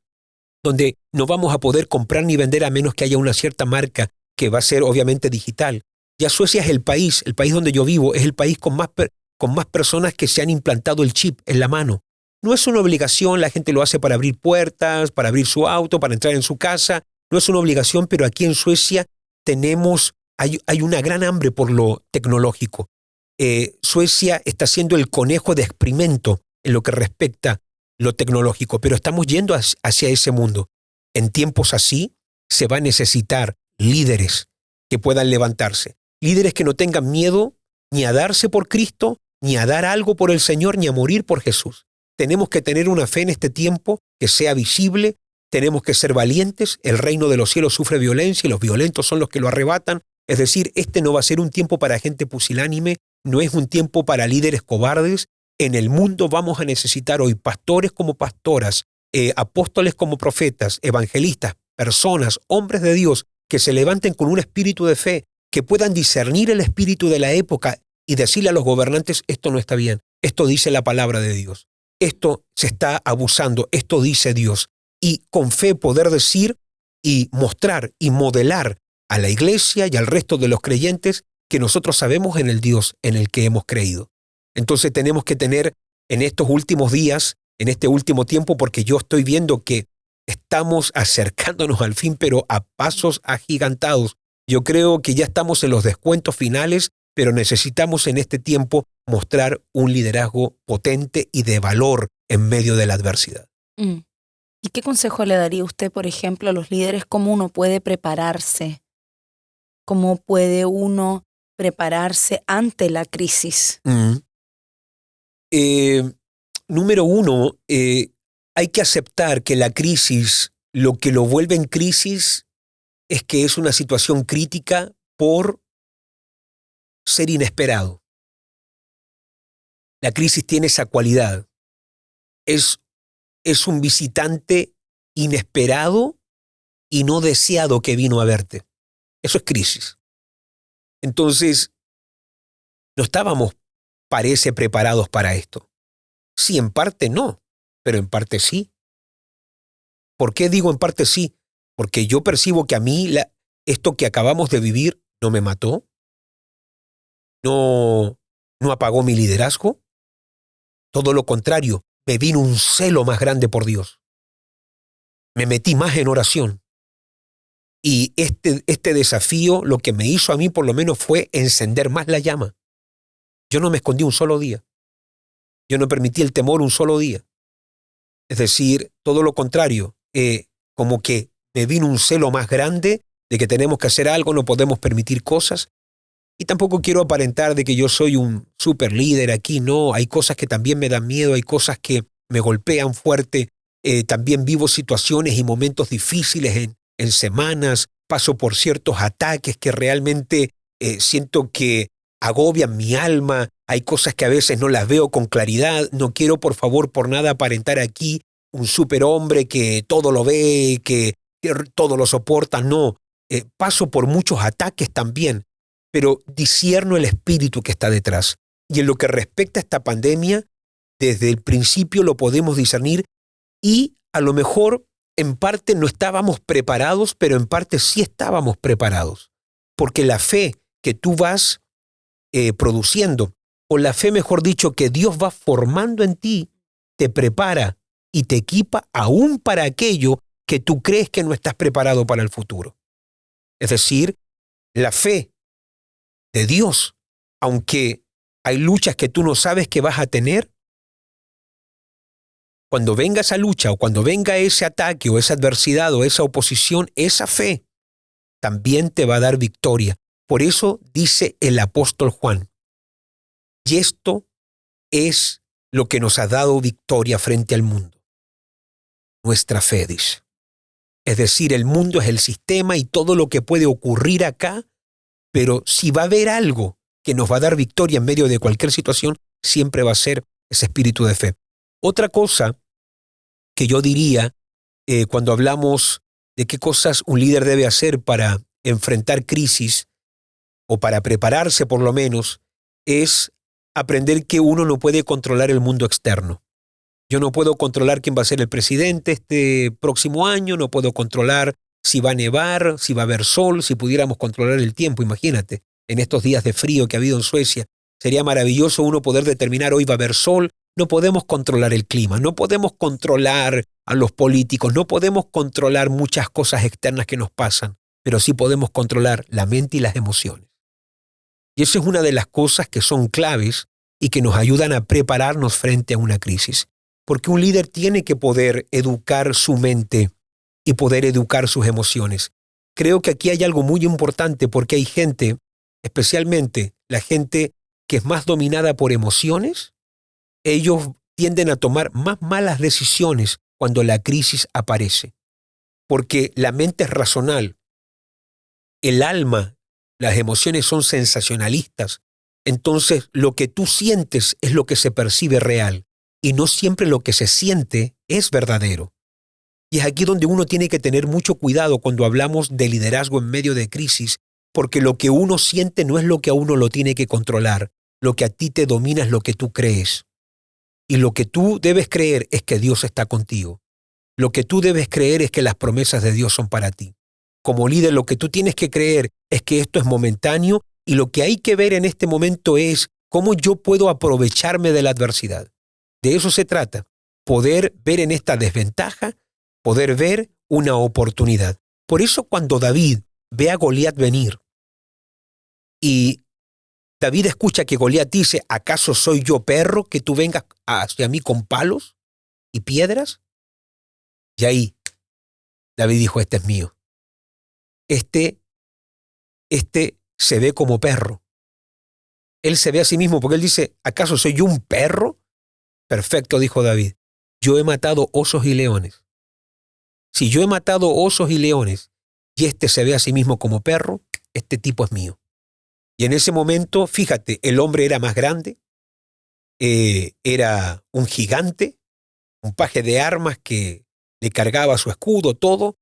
B: donde no vamos a poder comprar ni vender a menos que haya una cierta marca que va a ser obviamente digital. Ya Suecia es el país donde yo vivo, es el país con más personas que se han implantado el chip en la mano. No es una obligación, la gente lo hace para abrir puertas, para abrir su auto, para entrar en su casa. No es una obligación, pero aquí en Suecia hay una gran hambre por lo tecnológico. Suecia está siendo el conejo de experimento en lo que respecta a lo tecnológico, pero estamos yendo hacia ese mundo. En tiempos así se va a necesitar líderes que puedan levantarse, líderes que no tengan miedo ni a darse por Cristo, ni a dar algo por el Señor, ni a morir por Jesús. Tenemos que tener una fe en este tiempo que sea visible, tenemos que ser valientes, el reino de los cielos sufre violencia y los violentos son los que lo arrebatan. Es decir, este no va a ser un tiempo para gente pusilánime, no es un tiempo para líderes cobardes. En el mundo vamos a necesitar hoy pastores como pastoras, apóstoles como profetas, evangelistas, personas, hombres de Dios, que se levanten con un espíritu de fe, que puedan discernir el espíritu de la época y decirle a los gobernantes, esto no está bien, esto dice la palabra de Dios, esto se está abusando, esto dice Dios. Y con fe poder decir y mostrar y modelar a la iglesia y al resto de los creyentes que nosotros sabemos en el Dios en el que hemos creído. Entonces tenemos que tener en estos últimos días, en este último tiempo, porque yo estoy viendo que estamos acercándonos al fin, pero a pasos agigantados. Yo creo que ya estamos en los descuentos finales, pero necesitamos en este tiempo mostrar un liderazgo potente y de valor en medio de la adversidad.
A: ¿Y qué consejo le daría usted, por ejemplo, a los líderes? ¿Cómo uno puede prepararse? ¿Cómo puede uno prepararse ante la crisis?
B: Número uno, hay que aceptar que la crisis, lo que lo vuelve en crisis es que es una situación crítica por ser inesperado. La crisis tiene esa cualidad. Es un visitante inesperado y no deseado que vino a verte. Eso es crisis. Entonces, no estábamos, parece, preparados para esto. Sí, en parte no, pero en parte sí. ¿Por qué digo en parte sí? Porque yo percibo que a mí esto que acabamos de vivir no me mató, no apagó mi liderazgo. Todo lo contrario, me vino un celo más grande por Dios. Me metí más en oración. Y este desafío lo que me hizo a mí por lo menos fue encender más la llama. Yo no me escondí un solo día. Yo no permití el temor un solo día. Es decir, todo lo contrario, como que me vino un celo más grande de que tenemos que hacer algo, no podemos permitir cosas. Y tampoco quiero aparentar de que yo soy un super líder aquí, no. Hay cosas que también me dan miedo, hay cosas que me golpean fuerte. También vivo situaciones y momentos difíciles en semanas, paso por ciertos ataques que realmente siento que agobian mi alma, hay cosas que a veces no las veo con claridad, no quiero por favor por nada aparentar aquí un superhombre que todo lo ve, que todo lo soporta, no, paso por muchos ataques también, pero discierno el espíritu que está detrás. Y en lo que respecta a esta pandemia, desde el principio lo podemos discernir y a lo mejor en parte no estábamos preparados, pero en parte sí estábamos preparados. porque la fe que tú vas produciendo, o la fe, mejor dicho, que Dios va formando en ti, te prepara y te equipa aún para aquello que tú crees que no estás preparado para el futuro. Es decir, la fe de Dios, aunque hay luchas que tú no sabes que vas a tener, cuando venga esa lucha o cuando venga ese ataque o esa adversidad o esa oposición, esa fe también te va a dar victoria. Por eso dice el apóstol Juan, y esto es lo que nos ha dado victoria frente al mundo. Nuestra fe, dice. Es decir, el mundo es el sistema y todo lo que puede ocurrir acá, pero si va a haber algo que nos va a dar victoria en medio de cualquier situación, siempre va a ser ese espíritu de fe. Otra cosa que yo diría cuando hablamos de qué cosas un líder debe hacer para enfrentar crisis o para prepararse por lo menos, es aprender que uno no puede controlar el mundo externo. Yo no puedo controlar quién va a ser el presidente este próximo año, no puedo controlar si va a nevar, si va a haber sol, si pudiéramos controlar el tiempo, imagínate, en estos días de frío que ha habido en Suecia, sería maravilloso uno poder determinar hoy va a haber sol. No podemos controlar el clima, no podemos controlar a los políticos, no podemos controlar muchas cosas externas que nos pasan, pero sí podemos controlar la mente y las emociones. Y eso es una de las cosas que son claves y que nos ayudan a prepararnos frente a una crisis. Porque un líder tiene que poder educar su mente y poder educar sus emociones. Creo que aquí hay algo muy importante porque hay gente, especialmente la gente que es más dominada por emociones, ellos tienden a tomar más malas decisiones cuando la crisis aparece. Porque la mente es racional, el alma, las emociones son sensacionalistas. Entonces, lo que tú sientes es lo que se percibe real. Y no siempre lo que se siente es verdadero. Y es aquí donde uno tiene que tener mucho cuidado cuando hablamos de liderazgo en medio de crisis, porque lo que uno siente no es lo que a uno lo tiene que controlar. Lo que a ti te domina es lo que tú crees. Y lo que tú debes creer es que Dios está contigo. Lo que tú debes creer es que las promesas de Dios son para ti. Como líder, lo que tú tienes que creer es que esto es momentáneo y lo que hay que ver en este momento es cómo yo puedo aprovecharme de la adversidad. De eso se trata, poder ver en esta desventaja, poder ver una oportunidad. Por eso cuando David ve a Goliat venir y David escucha que Goliat dice, ¿acaso soy yo perro que tú vengas hacia mí con palos y piedras? Y ahí David dijo, este es mío. Este se ve como perro. Él se ve a sí mismo porque él dice, ¿acaso soy yo un perro? Perfecto, dijo David. Yo he matado osos y leones. Si yo he matado osos y leones y este se ve a sí mismo como perro, este tipo es mío. Y en ese momento, fíjate, el hombre era más grande, era un gigante, un paje de armas que le cargaba su escudo, todo.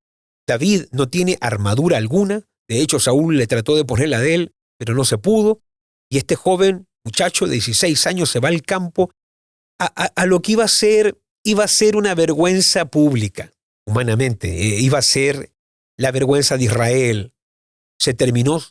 B: David no tiene armadura alguna. De hecho, Saúl le trató de ponerla de él, pero no se pudo. Y este joven muchacho de 16 años se va al campo a lo que iba a ser una vergüenza pública, humanamente. Iba a ser la vergüenza de Israel. Se terminó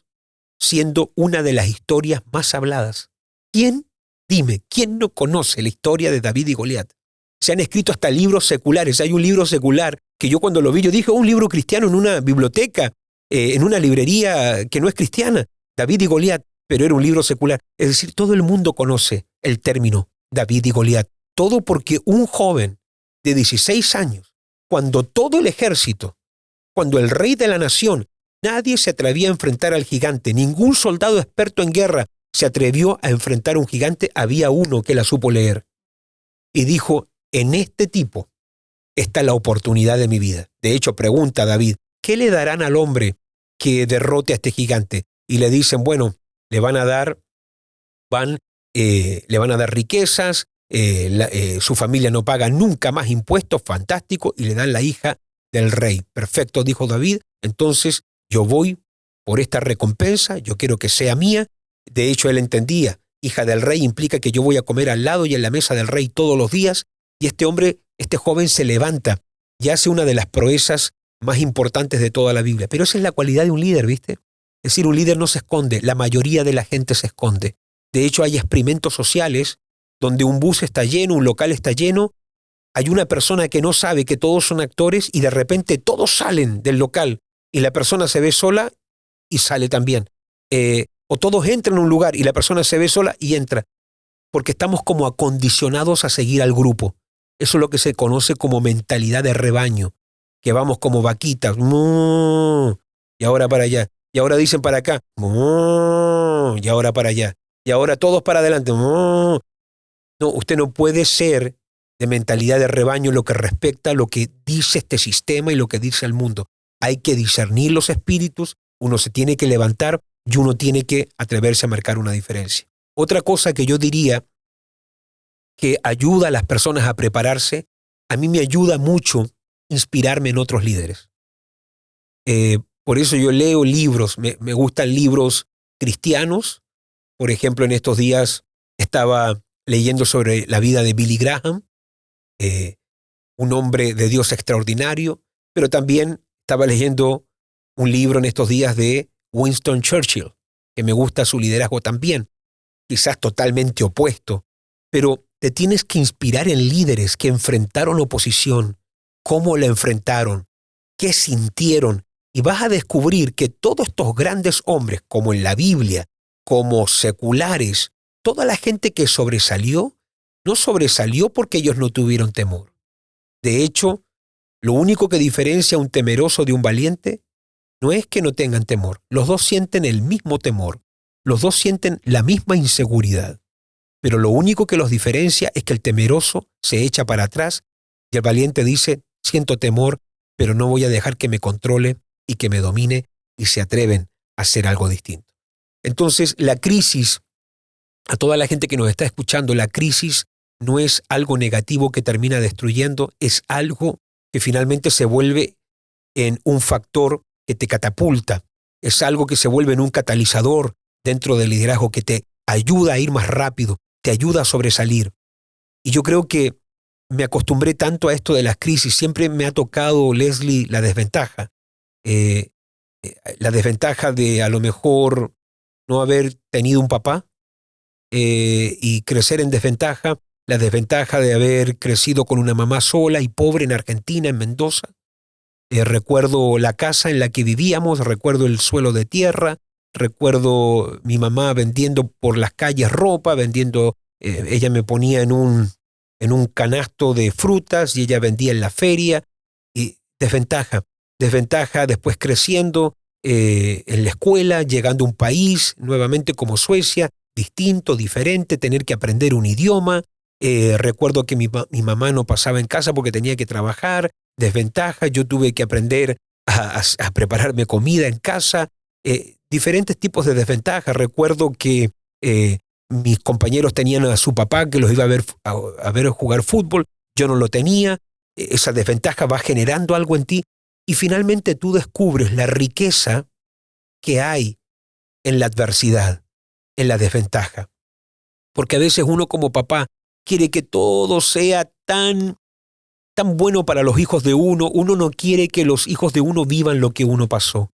B: siendo una de las historias más habladas. Dime, ¿quién no conoce la historia de David y Goliat? Se han escrito hasta libros seculares. Hay un libro secular que yo cuando lo vi, yo dije, un libro cristiano en una biblioteca, en una librería que no es cristiana, David y Goliat, pero era un libro secular. Es decir, todo el mundo conoce el término David y Goliat. Todo porque un joven de 16 años, cuando todo el ejército, cuando el rey de la nación, nadie se atrevía a enfrentar al gigante, ningún soldado experto en guerra se atrevió a enfrentar a un gigante, había uno que la supo leer. Y dijo, en este tipo está la oportunidad de mi vida. De hecho, pregunta a David, ¿qué le darán al hombre que derrote a este gigante? Y le dicen, bueno, le van a dar riquezas, su familia no paga nunca más impuestos, fantástico, y le dan la hija del rey. Perfecto, dijo David, entonces yo voy por esta recompensa, yo quiero que sea mía. De hecho, él entendía, hija del rey implica que yo voy a comer al lado y en la mesa del rey todos los días, y este joven se levanta y hace una de las proezas más importantes de toda la Biblia. Pero esa es la cualidad de un líder, ¿viste? Es decir, un líder no se esconde, la mayoría de la gente se esconde. De hecho, hay experimentos sociales donde un bus está lleno, un local está lleno, hay una persona que no sabe que todos son actores y de repente todos salen del local y la persona se ve sola y sale también. O todos entran a un lugar y la persona se ve sola y entra, porque estamos como acondicionados a seguir al grupo. Eso es lo que se conoce como mentalidad de rebaño, que vamos como vaquitas, y ahora para allá, y ahora dicen para acá, y ahora para allá, y ahora todos para adelante. No, usted no puede ser de mentalidad de rebaño en lo que respecta a lo que dice este sistema y lo que dice el mundo. Hay que discernir los espíritus, uno se tiene que levantar y uno tiene que atreverse a marcar una diferencia. Otra cosa que yo diría que ayuda a las personas a prepararse, a mí me ayuda mucho inspirarme en otros líderes. Por eso yo leo libros, me gustan libros cristianos. Por ejemplo, en estos días estaba leyendo sobre la vida de Billy Graham, un hombre de Dios extraordinario, pero también estaba leyendo un libro en estos días de Winston Churchill, que me gusta su liderazgo también, quizás totalmente opuesto, pero te tienes que inspirar en líderes que enfrentaron oposición, cómo la enfrentaron, qué sintieron, y vas a descubrir que todos estos grandes hombres, como en la Biblia, como seculares, toda la gente que sobresalió, no sobresalió porque ellos no tuvieron temor. De hecho, lo único que diferencia a un temeroso de un valiente no es que no tengan temor. Los dos sienten el mismo temor. Los dos sienten la misma inseguridad. Pero lo único que los diferencia es que el temeroso se echa para atrás y el valiente dice, siento temor, pero no voy a dejar que me controle y que me domine, y se atreven a hacer algo distinto. Entonces, la crisis, a toda la gente que nos está escuchando, la crisis no es algo negativo que termina destruyendo, es algo que finalmente se vuelve en un factor que te catapulta, es algo que se vuelve en un catalizador dentro del liderazgo que te ayuda a ir más rápido, te ayuda a sobresalir. Y yo creo que me acostumbré tanto a esto de las crisis, siempre me ha tocado, Leslie, la desventaja. La desventaja de a lo mejor no haber tenido un papá y crecer en desventaja, la desventaja de haber crecido con una mamá sola y pobre en Argentina, en Mendoza. Recuerdo la casa en la que vivíamos, recuerdo el suelo de tierra, recuerdo mi mamá vendiendo por las calles ropa, ella me ponía en un canasto de frutas y ella vendía en la feria. Y desventaja después creciendo en la escuela, llegando a un país nuevamente como Suecia, distinto, diferente, tener que aprender un idioma. Recuerdo que mi mamá no pasaba en casa porque tenía que trabajar, desventaja, yo tuve que aprender a prepararme comida en casa, diferentes tipos de desventajas. Recuerdo que mis compañeros tenían a su papá que los iba a ver jugar fútbol, yo no lo tenía, esa desventaja va generando algo en ti y finalmente tú descubres la riqueza que hay en la adversidad, en la desventaja. Porque a veces uno como papá quiere que todo sea tan bueno para los hijos de uno no quiere que los hijos de uno vivan lo que uno pasó.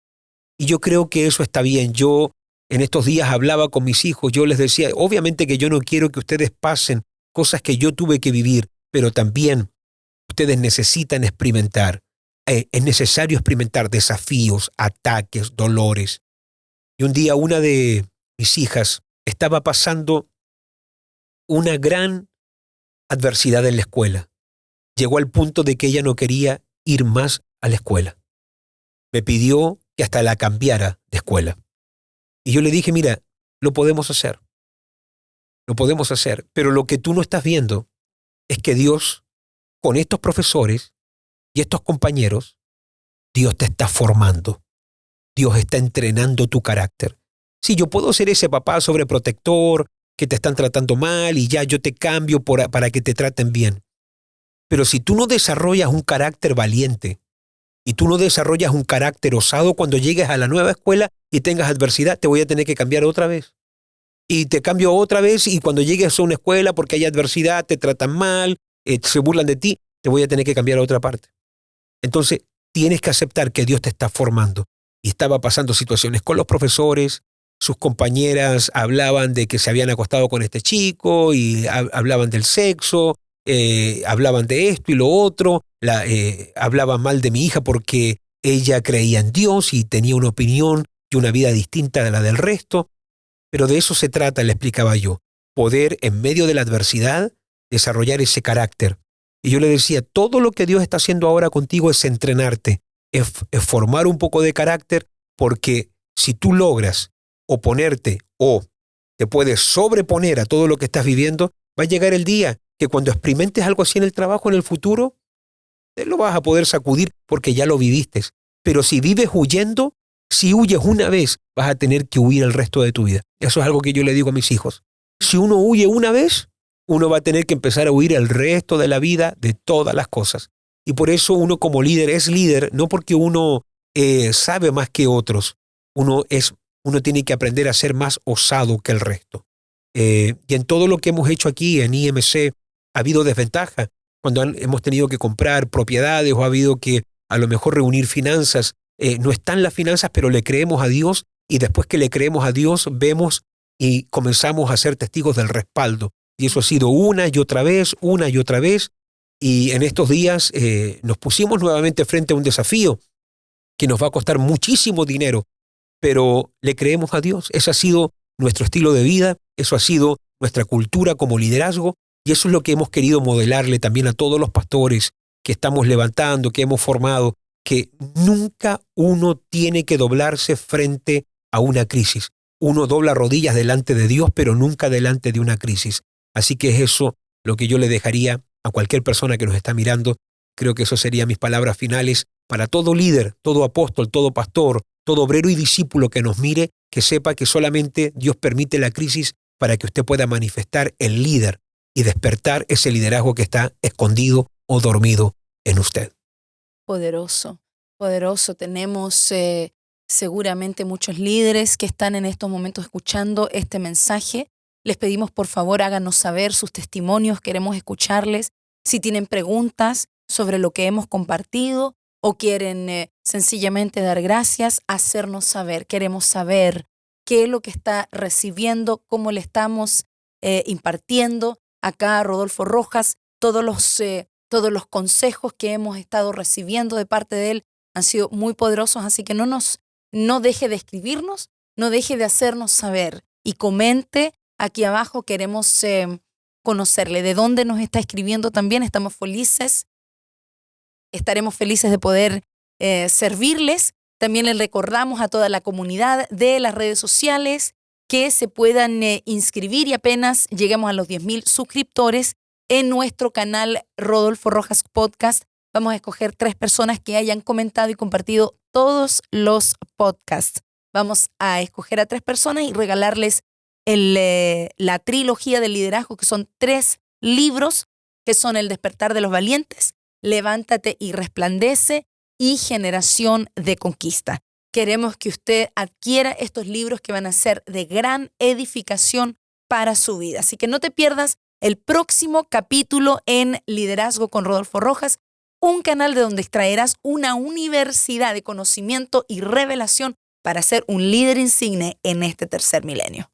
B: Y yo creo que eso está bien. Yo en estos días hablaba con mis hijos, yo les decía, obviamente que yo no quiero que ustedes pasen cosas que yo tuve que vivir, pero también ustedes necesitan experimentar. Es necesario experimentar desafíos, ataques, dolores. Y un día una de mis hijas estaba pasando una gran adversidad en la escuela. Llegó al punto de que ella no quería ir más a la escuela. Me pidió que hasta la cambiara de escuela. Y yo le dije, mira, lo podemos hacer, pero lo que tú no estás viendo es que Dios, con estos profesores y estos compañeros, Dios te está formando. Dios está entrenando tu carácter. Sí, yo puedo ser ese papá sobreprotector que te están tratando mal y ya yo te cambio para que te traten bien. Pero si tú no desarrollas un carácter valiente y tú no desarrollas un carácter osado, cuando llegues a la nueva escuela y tengas adversidad, te voy a tener que cambiar otra vez. Y te cambio otra vez y cuando llegues a una escuela porque hay adversidad, te tratan mal, se burlan de ti, te voy a tener que cambiar a otra parte. Entonces, tienes que aceptar que Dios te está formando. y estaba pasando situaciones con los profesores. Sus compañeras hablaban de que se habían acostado con este chico y hablaban del sexo, hablaban de esto y lo otro, hablaban mal de mi hija porque ella creía en Dios y tenía una opinión y una vida distinta de la del resto. Pero de eso se trata, le explicaba yo, poder en medio de la adversidad desarrollar ese carácter. Y yo le decía, todo lo que Dios está haciendo ahora contigo es entrenarte, es formar un poco de carácter, porque si tú logras oponerte o te puedes sobreponer a todo lo que estás viviendo, va a llegar el día que cuando experimentes algo así en el trabajo en el futuro, te lo vas a poder sacudir porque ya lo viviste. Pero si vives huyendo, si huyes una vez, vas a tener que huir el resto de tu vida. Eso es algo que yo le digo a mis hijos. Si uno huye una vez, uno va a tener que empezar a huir el resto de la vida de todas las cosas. Y por eso uno como líder es líder, no porque uno sabe más que otros. Uno tiene que aprender a ser más osado que el resto. Y en todo lo que hemos hecho aquí en IMC ha habido desventaja. Cuando hemos tenido que comprar propiedades o ha habido que a lo mejor reunir finanzas, no están las finanzas, pero le creemos a Dios, y después que le creemos a Dios, vemos y comenzamos a ser testigos del respaldo. Y eso ha sido una y otra vez, y en estos días nos pusimos nuevamente frente a un desafío que nos va a costar muchísimo dinero, pero le creemos a Dios. Ese ha sido nuestro estilo de vida, eso ha sido nuestra cultura como liderazgo, y eso es lo que hemos querido modelarle también a todos los pastores que estamos levantando, que hemos formado, que nunca uno tiene que doblarse frente a una crisis. Uno dobla rodillas delante de Dios, pero nunca delante de una crisis. Así que es eso lo que yo le dejaría a cualquier persona que nos está mirando. Creo que eso serían mis palabras finales para todo líder, todo apóstol, todo pastor, todo obrero y discípulo que nos mire, que sepa que solamente Dios permite la crisis para que usted pueda manifestar el líder y despertar ese liderazgo que está escondido o dormido en usted.
A: Poderoso, poderoso. Tenemos seguramente muchos líderes que están en estos momentos escuchando este mensaje. Les pedimos, por favor, háganos saber sus testimonios, queremos escucharles. Si tienen preguntas sobre lo que hemos compartido o quieren sencillamente dar gracias, hacernos saber. Queremos saber qué es lo que está recibiendo, cómo le estamos impartiendo acá a Rodolfo Rojas. Todos los consejos que hemos estado recibiendo de parte de él han sido muy poderosos, así que no deje de escribirnos, no deje de hacernos saber y comente aquí abajo. Queremos conocerle de dónde nos está escribiendo también. Estaremos felices de poder servirles. También les recordamos a toda la comunidad de las redes sociales que se puedan inscribir y apenas lleguemos a los 10,000 suscriptores en nuestro canal Rodolfo Rojas Podcast. Vamos a escoger 3 personas que hayan comentado y compartido todos los podcasts. Vamos a escoger a 3 personas y regalarles la trilogía de liderazgo, que son 3 libros, que son El despertar de los valientes, Levántate y resplandece y Generación de conquista. Queremos que usted adquiera estos libros que van a ser de gran edificación para su vida. Así que no te pierdas el próximo capítulo en Liderazgo con Rodolfo Rojas, un canal de donde extraerás una universidad de conocimiento y revelación para ser un líder insigne en este tercer milenio.